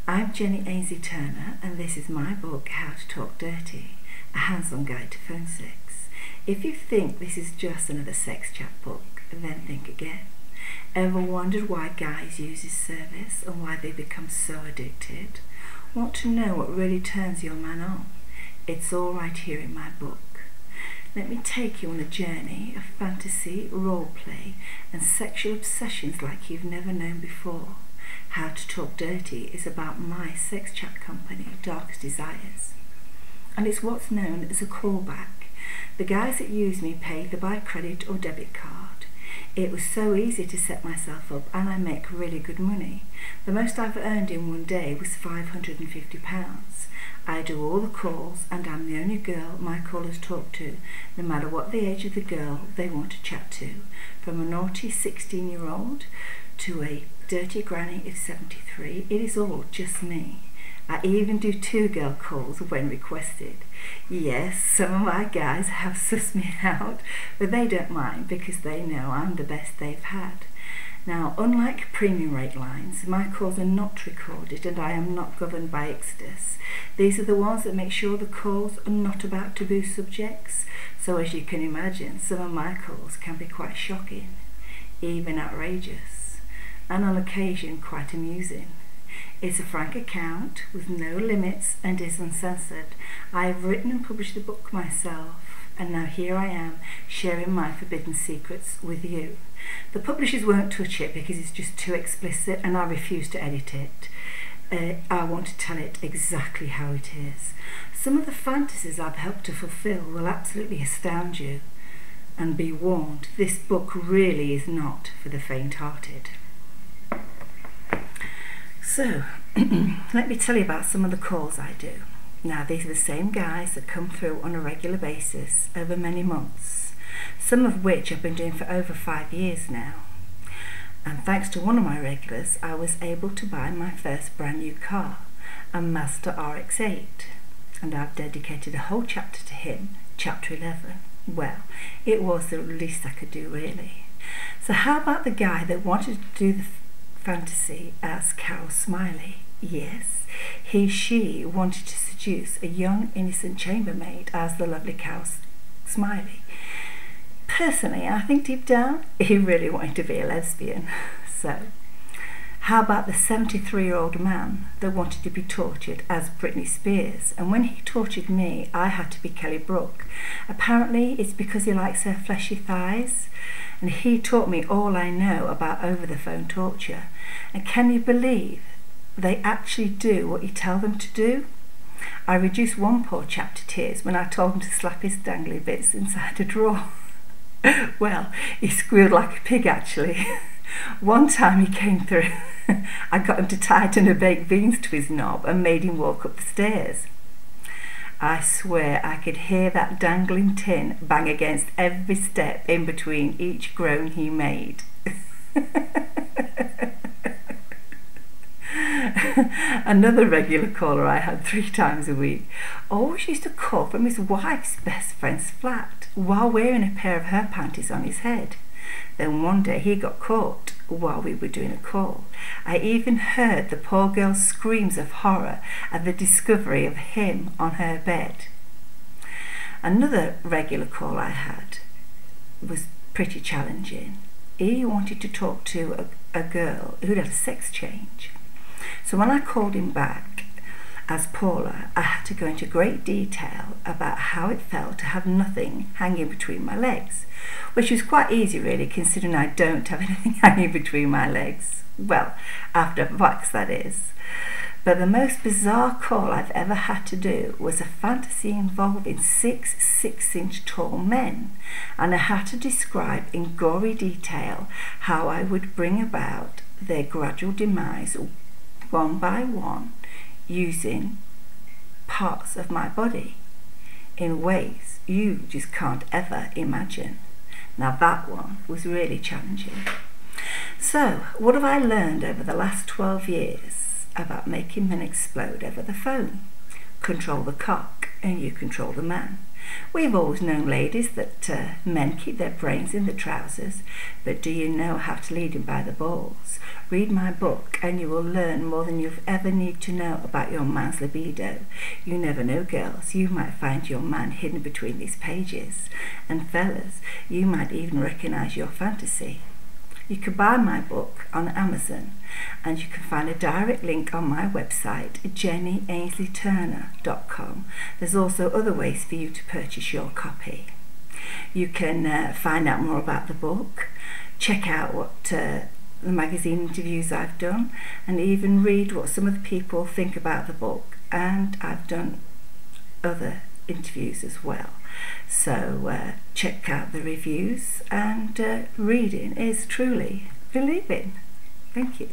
I'm Jenny Ainsley Turner, and this is my book, How to Talk Dirty, a hands-on guide to phone sex. If you think this is just another sex chat book, then think again. Ever wondered why guys use this service and why they become so addicted? Want to know what really turns your man on? It's all right here in my book. Let me take you on a journey of fantasy, roleplay, and sexual obsessions like you've never known before. How to Talk Dirty is about my sex chat company, Darkest Desires. And it's what's known as a callback. The guys that use me pay either by credit or debit card. It was so easy to set myself up, and I make really good money. The most I've earned in one day was £550. I do all the calls, and I'm the only girl my callers talk to, no matter what the age of the girl they want to chat to, from a naughty 16-year-old to a dirty granny of 73. It is all just me. I even do 2-girl calls when requested. Yes, some of my guys have sussed me out, but they don't mind because they know I'm the best they've had. Now, unlike premium rate lines, my calls are not recorded and I am not governed by Exodus. These are the ones that make sure the calls are not about taboo subjects. So as you can imagine, some of my calls can be quite shocking, even outrageous, and on occasion quite amusing. It's a frank account with no limits and is uncensored. I have written and published the book myself, and now here I am sharing my forbidden secrets with you. The publishers won't touch it because it's just too explicit, and I refuse to edit it. I want to tell it exactly how it is. Some of the fantasies I've helped to fulfill will absolutely astound you. And be warned, this book really is not for the faint-hearted. So, let me tell you about some of the calls I do. Now, these are the same guys that come through on a regular basis over many months, some of which I've been doing for over 5 years now. And thanks to one of my regulars, I was able to buy my first brand new car, a Mazda RX-8. And I've dedicated a whole chapter to him, chapter 11. Well, it was the least I could do, really. So how about the guy that wanted to do the fantasy as Carol Smiley? Yes, she wanted to seduce a young innocent chambermaid as the lovely Carol Smiley. Personally, I think deep down he really wanted to be a lesbian. So how about the 73-year-old man that wanted to be tortured as Britney Spears? And when he tortured me, I had to be Kelly Brook. Apparently it's because he likes her fleshy thighs, and he taught me all I know about over-the-phone torture. And can you believe they actually do what you tell them to do? I reduced one poor chap to tears when I told him to slap his dangly bits inside a drawer. Well, he squealed like a pig, actually. One time he came through, I got him to tighten a baked beans to his knob and made him walk up the stairs. I swear I could hear that dangling tin bang against every step in between each groan he made. Another regular caller I had 3 times a week always used to call from his wife's best friend's flat while wearing a pair of her panties on his head. Then one day he got caught while we were doing a call. I even heard the poor girl's screams of horror at the discovery of him on her bed. Another regular call I had was pretty challenging. He wanted to talk to a girl who'd had a sex change. So when I called him back as Paula, I had to go into great detail about how it felt to have nothing hanging between my legs, which was quite easy really, considering I don't have anything hanging between my legs. Well, after wax, that is. But the most bizarre call I've ever had to do was a fantasy involving 6 6-inch tall men, and I had to describe in gory detail how I would bring about their gradual demise one by one, using parts of my body in ways you just can't ever imagine. Now that one was really challenging. So what have I learned over the last 12 years about making men explode over the phone? Control the cock and you control the man. We've always known, ladies, that men keep their brains in the trousers, but do you know how to lead him by the balls? Read my book and you will learn more than you've ever need to know about your man's libido. You never know, girls, you might find your man hidden between these pages. And fellas, you might even recognize your fantasy. You can buy my book on Amazon, and you can find a direct link on my website, JennyAinsleyTurner.com. There's also other ways for you to purchase your copy. You can find out more about the book, check out what the magazine interviews I've done, and even read what some of the people think about the book. And I've done other interviews as well. So check out the reviews, and reading is truly believing. Thank you.